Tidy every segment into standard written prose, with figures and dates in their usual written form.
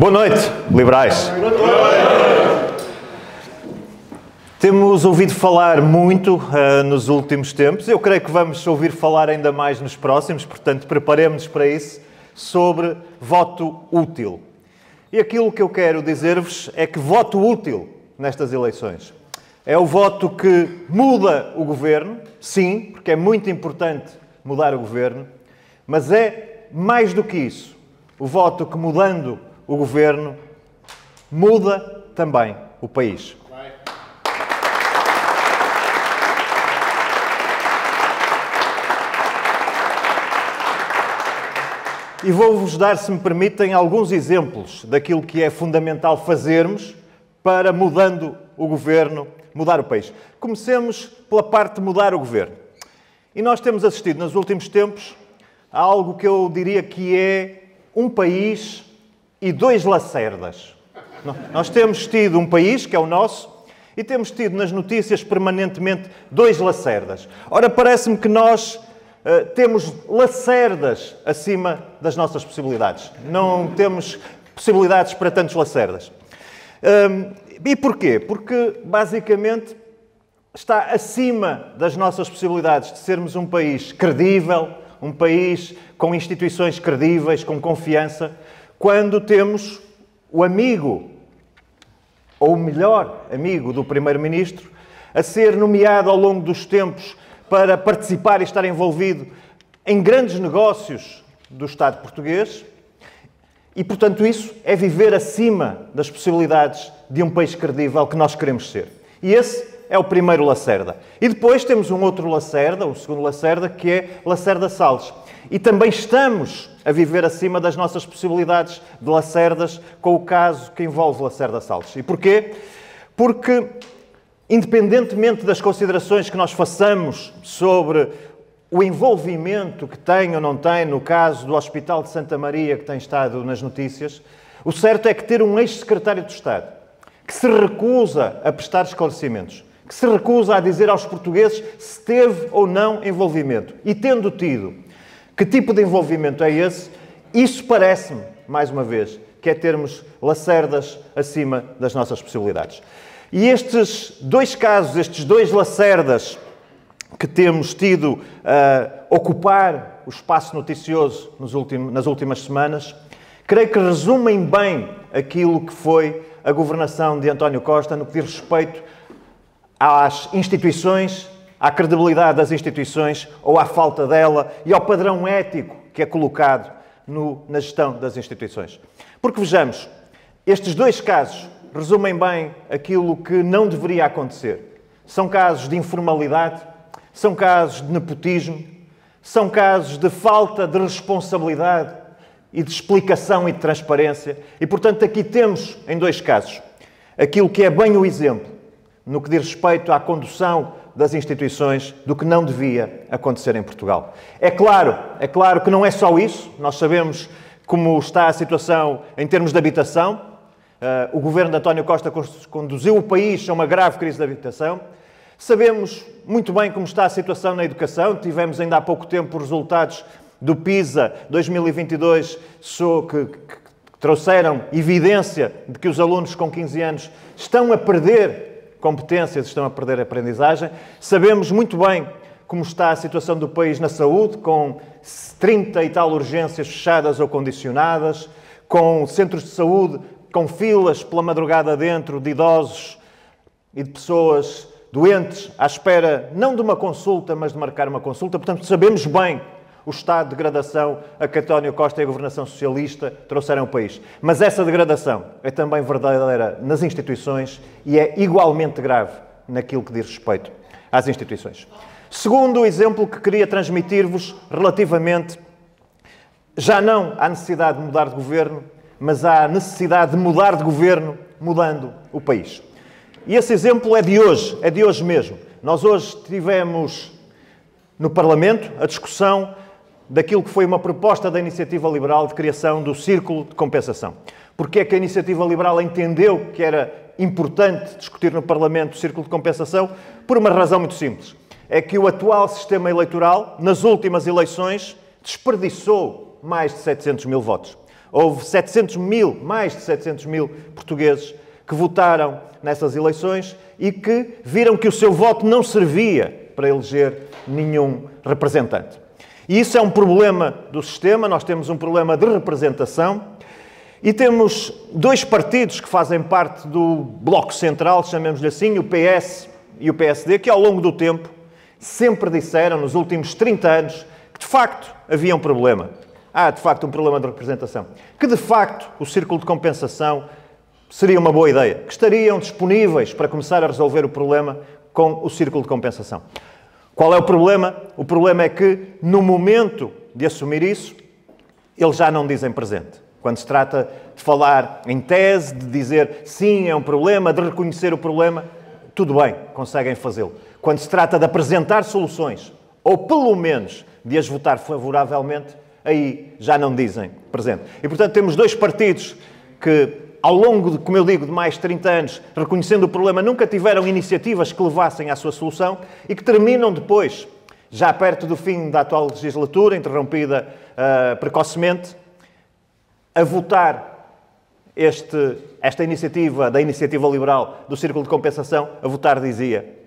Boa noite, liberais. Temos ouvido falar muito nos últimos tempos, eu creio que vamos ouvir falar ainda mais nos próximos, portanto, preparemos-nos para isso, sobre voto útil. E aquilo que eu quero dizer-vos é que voto útil nestas eleições é o voto que muda o governo, sim, porque é muito importante mudar o governo, mas é mais do que isso. O voto que, mudando o governo, muda também o país. E vou-vos dar, se me permitem, alguns exemplos daquilo que é fundamental fazermos para, mudando o governo, mudar o país. Comecemos pela parte de mudar o governo. E nós temos assistido nos últimos tempos a algo que eu diria que é um país e dois lacerdas. Nós temos tido um país, que é o nosso, e temos tido nas notícias permanentemente dois lacerdas. Ora, parece-me que nós temos lacerdas acima das nossas possibilidades. Não temos possibilidades para tantos lacerdas. E porquê? Porque, basicamente, está acima das nossas possibilidades de sermos um país credível, um país com instituições credíveis, com confiança, quando temos o amigo, ou o melhor amigo do Primeiro-Ministro, a ser nomeado ao longo dos tempos para participar e estar envolvido em grandes negócios do Estado português. E, portanto, isso é viver acima das possibilidades de um país credível que nós queremos ser. E esse é o primeiro lacerda. E depois temos um outro lacerda, um segundo lacerda, que é Lacerda Salles. E também estamos a viver acima das nossas possibilidades de lacerdas com o caso que envolve Lacerda Salles. E porquê? Porque, independentemente das considerações que nós façamos sobre o envolvimento que tem ou não tem no caso do Hospital de Santa Maria, que tem estado nas notícias, o certo é que ter um ex-secretário de Estado que se recusa a prestar esclarecimentos, que se recusa a dizer aos portugueses se teve ou não envolvimento, e tendo tido, que tipo de envolvimento é esse, isso parece-me, mais uma vez, que é termos lacerdas acima das nossas possibilidades. E estes dois casos, estes dois lacerdas que temos tido a ocupar o espaço noticioso nas últimas semanas, creio que resumem bem aquilo que foi a governação de António Costa no que diz respeito às instituições, à credibilidade das instituições ou à falta dela e ao padrão ético que é colocado na gestão das instituições. Porque, vejamos, estes dois casos resumem bem aquilo que não deveria acontecer. São casos de informalidade, são casos de nepotismo, são casos de falta de responsabilidade e de explicação e de transparência. E, portanto, aqui temos, em dois casos, aquilo que é bem o exemplo no que diz respeito à condução das instituições do que não devia acontecer em Portugal. É claro que não é só isso. Nós sabemos como está a situação em termos de habitação. O governo de António Costa conduziu o país a uma grave crise de habitação. Sabemos muito bem como está a situação na educação. Tivemos ainda há pouco tempo os resultados do PISA 2022 que trouxeram evidência de que os alunos com 15 anos estão a perder competências, estão a perder aprendizagem. Sabemos muito bem como está a situação do país na saúde, com 30 e tal urgências fechadas ou condicionadas, com centros de saúde com filas pela madrugada dentro de idosos e de pessoas doentes à espera não de uma consulta, mas de marcar uma consulta. Portanto, sabemos bem o estado de degradação a que António Costa e a governação socialista trouxeram ao país. Mas essa degradação é também verdadeira nas instituições e é igualmente grave naquilo que diz respeito às instituições. Segundo exemplo que queria transmitir-vos relativamente, já não à necessidade de mudar de governo, mas à necessidade de mudar de governo, mudando o país. E esse exemplo é de hoje mesmo. Nós hoje tivemos no Parlamento a discussão daquilo que foi uma proposta da Iniciativa Liberal de criação do Círculo de Compensação. Porque é que a Iniciativa Liberal entendeu que era importante discutir no Parlamento o Círculo de Compensação? Por uma razão muito simples. É que o atual sistema eleitoral, nas últimas eleições, desperdiçou mais de 700 mil votos. Houve 700 mil, mais de 700 mil portugueses que votaram nessas eleições e que viram que o seu voto não servia para eleger nenhum representante. E isso é um problema do sistema, nós temos um problema de representação e temos dois partidos que fazem parte do Bloco Central, chamemos-lhe assim, o PS e o PSD, que ao longo do tempo sempre disseram, nos últimos 30 anos, que de facto havia um problema. Há de facto um problema de representação. Que de facto o círculo de compensação seria uma boa ideia. Que estariam disponíveis para começar a resolver o problema com o círculo de compensação. Qual é o problema? O problema é que, no momento de assumir isso, eles já não dizem presente. Quando se trata de falar em tese, de dizer sim, é um problema, de reconhecer o problema, tudo bem, conseguem fazê-lo. Quando se trata de apresentar soluções, ou pelo menos de as votar favoravelmente, aí já não dizem presente. E, portanto, temos dois partidos que, ao longo de, como eu digo, de mais de 30 anos, reconhecendo o problema, nunca tiveram iniciativas que levassem à sua solução e que terminam depois, já perto do fim da atual legislatura, interrompida precocemente, a votar esta iniciativa, da Iniciativa Liberal do Círculo de Compensação, a votar, dizia,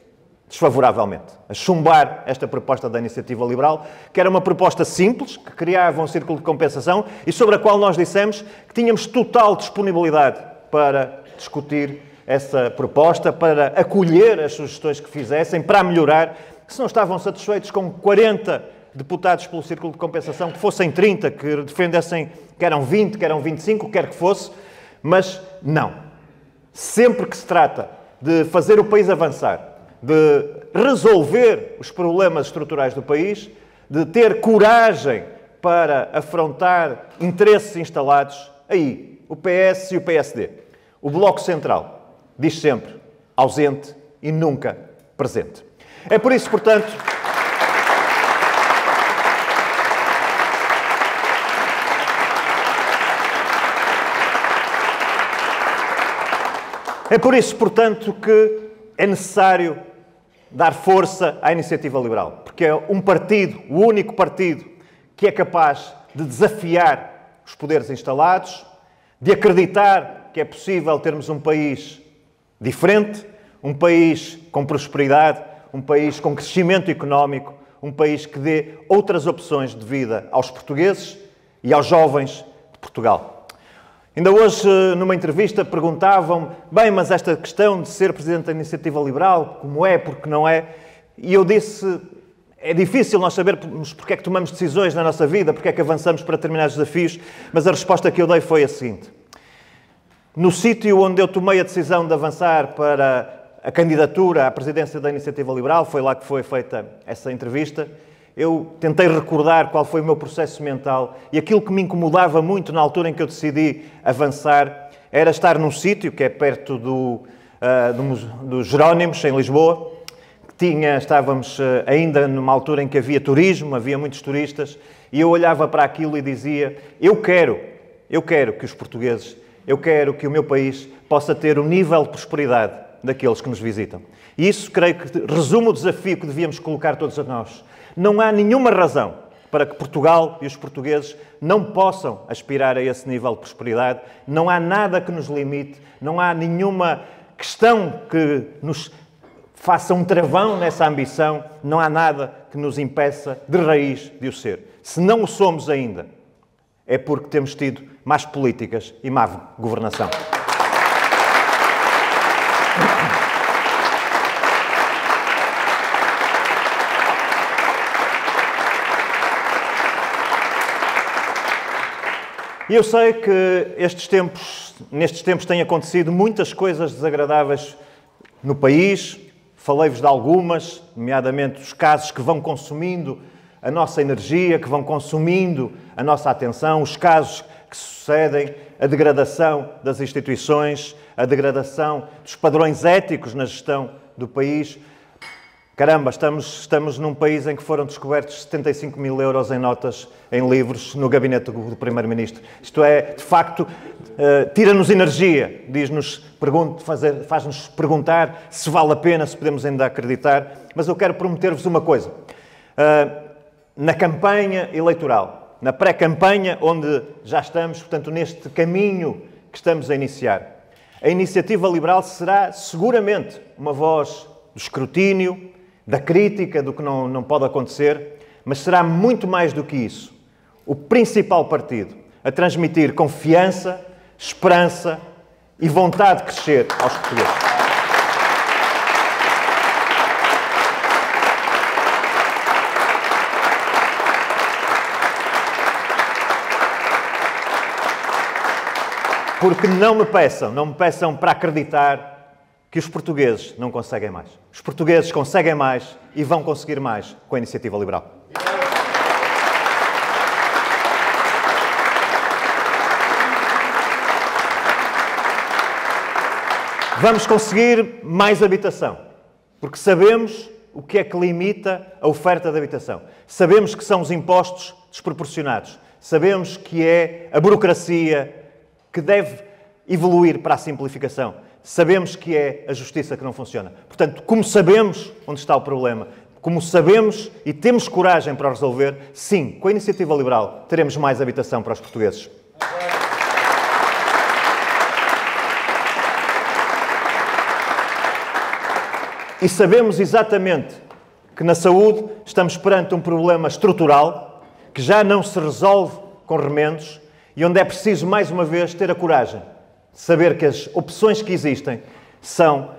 desfavoravelmente, a chumbar esta proposta da Iniciativa Liberal, que era uma proposta simples, que criava um círculo de compensação e sobre a qual nós dissemos que tínhamos total disponibilidade para discutir essa proposta, para acolher as sugestões que fizessem, para melhorar. Se não estavam satisfeitos com 40 deputados pelo círculo de compensação, que fossem 30, que defendessem que eram 20, que eram 25, quer que fosse, mas não. Sempre que se trata de fazer o país avançar, de resolver os problemas estruturais do país, de ter coragem para afrontar interesses instalados, aí, o PS e o PSD. O Bloco Central diz sempre ausente e nunca presente. É por isso, portanto, que é necessário dar força à Iniciativa Liberal, porque é um partido, o único partido, que é capaz de desafiar os poderes instalados, de acreditar que é possível termos um país diferente, um país com prosperidade, um país com crescimento económico, um país que dê outras opções de vida aos portugueses e aos jovens de Portugal. Ainda hoje, numa entrevista, perguntavam-me, bem, mas esta questão de ser Presidente da Iniciativa Liberal, como é, porque não é? E eu disse, é difícil nós sabermos porque é que tomamos decisões na nossa vida, porque é que avançamos para determinados desafios, mas a resposta que eu dei foi a seguinte. No sítio onde eu tomei a decisão de avançar para a candidatura à Presidência da Iniciativa Liberal, foi lá que foi feita essa entrevista, eu tentei recordar qual foi o meu processo mental e aquilo que me incomodava muito na altura em que eu decidi avançar era estar num sítio que é perto dos Jerónimos, em Lisboa. Estávamos ainda numa altura em que havia turismo, havia muitos turistas, e eu olhava para aquilo e dizia, eu quero que os portugueses, eu quero que o meu país possa ter o nível de prosperidade daqueles que nos visitam. E isso creio que resume o desafio que devíamos colocar todos a nós. Não há nenhuma razão para que Portugal e os portugueses não possam aspirar a esse nível de prosperidade. Não há nada que nos limite, não há nenhuma questão que nos faça um travão nessa ambição, não há nada que nos impeça de raiz de o ser. Se não o somos ainda, é porque temos tido más políticas e má governação. E eu sei que nestes tempos têm acontecido muitas coisas desagradáveis no país. Falei-vos de algumas, nomeadamente os casos que vão consumindo a nossa energia, que vão consumindo a nossa atenção, os casos que sucedem, a degradação das instituições, a degradação dos padrões éticos na gestão do país. Caramba, estamos num país em que foram descobertos 75 mil euros em notas, em livros, no gabinete do Primeiro-Ministro. Isto é, de facto, tira-nos energia, faz-nos perguntar se vale a pena, se podemos ainda acreditar. Mas eu quero prometer-vos uma coisa. Na campanha eleitoral, na pré-campanha, onde já estamos, portanto, neste caminho que estamos a iniciar. A Iniciativa Liberal será seguramente uma voz do escrutínio, da crítica, do que não pode acontecer, mas será muito mais do que isso. O principal partido a transmitir confiança, esperança e vontade de crescer aos portugueses. Porque não me peçam para acreditar que os portugueses não conseguem mais. Os portugueses conseguem mais e vão conseguir mais com a Iniciativa Liberal. Vamos conseguir mais habitação, porque sabemos o que é que limita a oferta de habitação. Sabemos que são os impostos desproporcionados. Sabemos que é a burocracia que deve evoluir para a simplificação. Sabemos que é a justiça que não funciona. Portanto, como sabemos onde está o problema, como sabemos e temos coragem para o resolver, sim, com a Iniciativa Liberal teremos mais habitação para os portugueses. E sabemos exatamente que na saúde estamos perante um problema estrutural que já não se resolve com remendos e onde é preciso, mais uma vez, ter a coragem de saber que as opções que existem são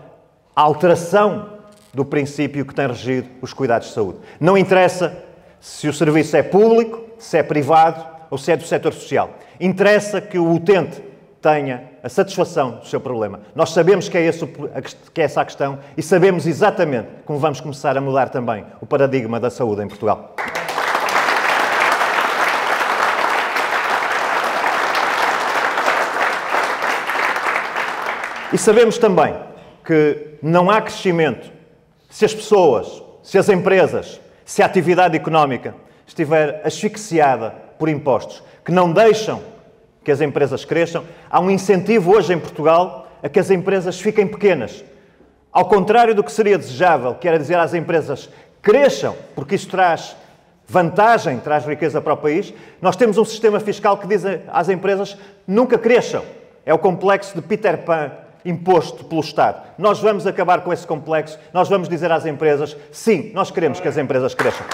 a alteração do princípio que tem regido os cuidados de saúde. Não interessa se o serviço é público, se é privado ou se é do setor social. Interessa que o utente tenha a satisfação do seu problema. Nós sabemos que é essa a questão e sabemos exatamente como vamos começar a mudar também o paradigma da saúde em Portugal. E sabemos também que não há crescimento se as pessoas, se as empresas, se a atividade económica estiver asfixiada por impostos que não deixam que as empresas cresçam. Há um incentivo hoje em Portugal a que as empresas fiquem pequenas. Ao contrário do que seria desejável, que era dizer às empresas cresçam, porque isso traz vantagem, traz riqueza para o país, nós temos um sistema fiscal que diz às empresas nunca cresçam. É o complexo de Peter Pan imposto pelo Estado. Nós vamos acabar com esse complexo, nós vamos dizer às empresas, sim, nós queremos que as empresas cresçam.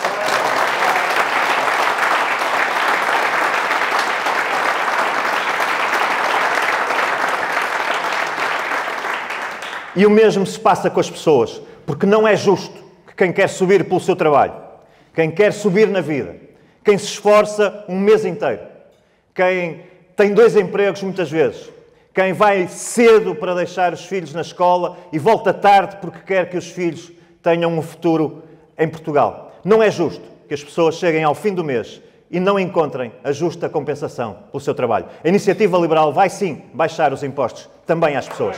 E o mesmo se passa com as pessoas, porque não é justo que quem quer subir pelo seu trabalho, quem quer subir na vida, quem se esforça um mês inteiro, quem tem 2 empregos muitas vezes, quem vai cedo para deixar os filhos na escola e volta tarde porque quer que os filhos tenham um futuro em Portugal. Não é justo que as pessoas cheguem ao fim do mês e não encontrem a justa compensação pelo seu trabalho. A Iniciativa Liberal vai sim baixar os impostos também às pessoas.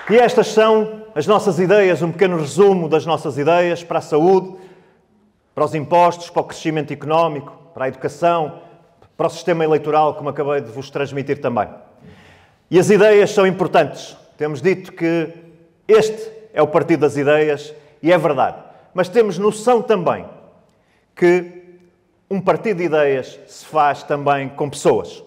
E estas são as nossas ideias, um pequeno resumo das nossas ideias para a saúde, para os impostos, para o crescimento económico, para a educação, para o sistema eleitoral, como acabei de vos transmitir também. E as ideias são importantes. Temos dito que este é o partido das ideias e é verdade. Mas temos noção também que um partido de ideias se faz também com pessoas.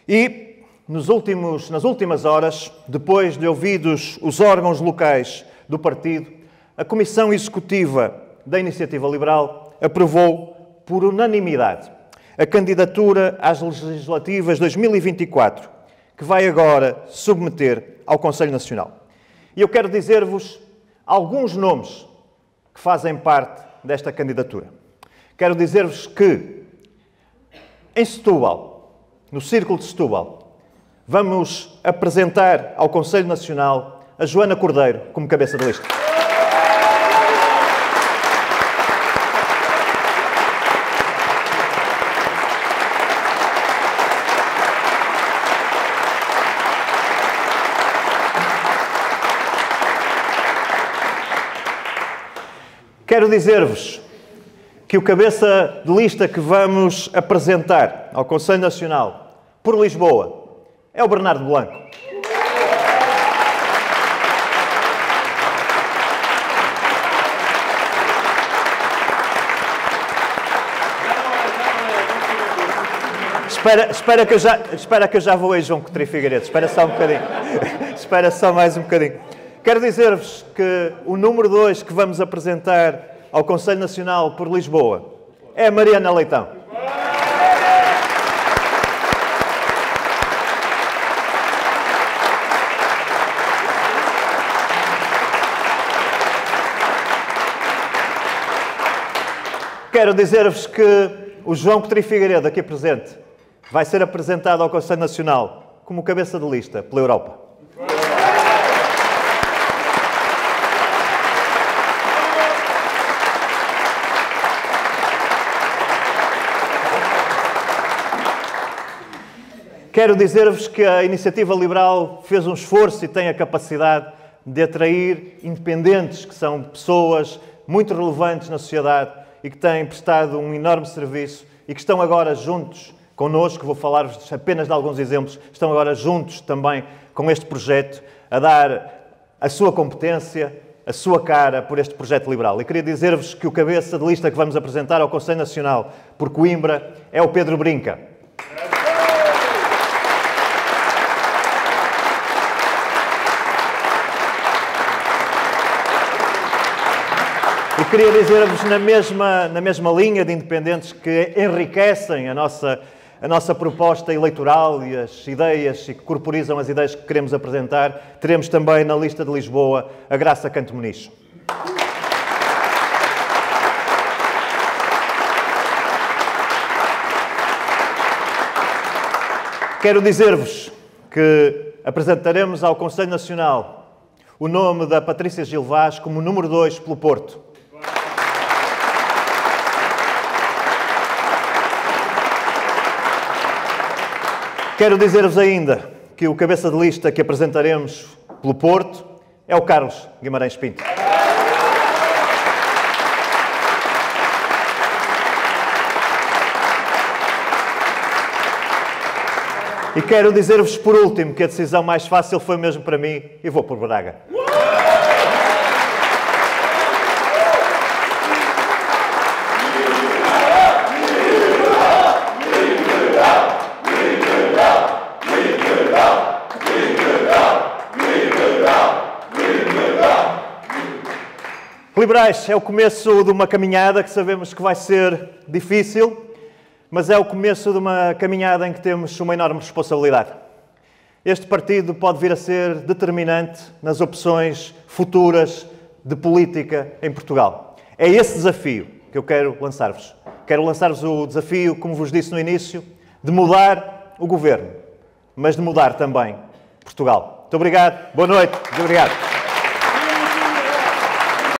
E nas últimas horas, depois de ouvidos os órgãos locais do partido, a Comissão Executiva da Iniciativa Liberal aprovou por unanimidade a candidatura às legislativas 2024, que vai agora submeter ao Conselho Nacional. E eu quero dizer-vos alguns nomes que fazem parte desta candidatura. Quero dizer-vos que, em Setúbal, no Círculo de Setúbal, vamos apresentar ao Conselho Nacional a Joana Cordeiro como cabeça de lista. Quero dizer-vos que o cabeça de lista que vamos apresentar ao Conselho Nacional por Lisboa é o Bernardo Blanco. Espera que eu já vou aí, João Coutinho Figueiredo. Espera só um bocadinho. Espera só mais um bocadinho. Quero dizer-vos que o número 2 que vamos apresentar ao Conselho Nacional por Lisboa é a Mariana Leitão. Quero dizer-vos que o João Coutinho Figueiredo, aqui presente, vai ser apresentado ao Conselho Nacional como cabeça de lista pela Europa. Quero dizer-vos que a Iniciativa Liberal fez um esforço e tem a capacidade de atrair independentes, que são pessoas muito relevantes na sociedade e que têm prestado um enorme serviço e que estão agora juntos connosco. Vou falar-vos apenas de alguns exemplos. Estão agora juntos também com este projeto a dar a sua competência, a sua cara por este projeto liberal. E queria dizer-vos que o cabeça de lista que vamos apresentar ao Conselho Nacional por Coimbra é o Pedro Brinca. E queria dizer-vos, na mesma linha de independentes que enriquecem a nossa proposta eleitoral e as ideias e que corporizam as ideias que queremos apresentar, teremos também na lista de Lisboa a Graça Canto Muniz. Quero dizer-vos que apresentaremos ao Conselho Nacional o nome da Patrícia Gil Vaz como número 2 pelo Porto. Quero dizer-vos ainda que o cabeça de lista que apresentaremos pelo Porto é o Carlos Guimarães Pinto. E quero dizer-vos por último que a decisão mais fácil foi mesmo para mim e vou por Braga. Liberais, é o começo de uma caminhada que sabemos que vai ser difícil, mas é o começo de uma caminhada em que temos uma enorme responsabilidade. Este partido pode vir a ser determinante nas opções futuras de política em Portugal. É esse desafio que eu quero lançar-vos. Quero lançar-vos o desafio, como vos disse no início, de mudar o governo, mas de mudar também Portugal. Muito obrigado, boa noite, muito obrigado.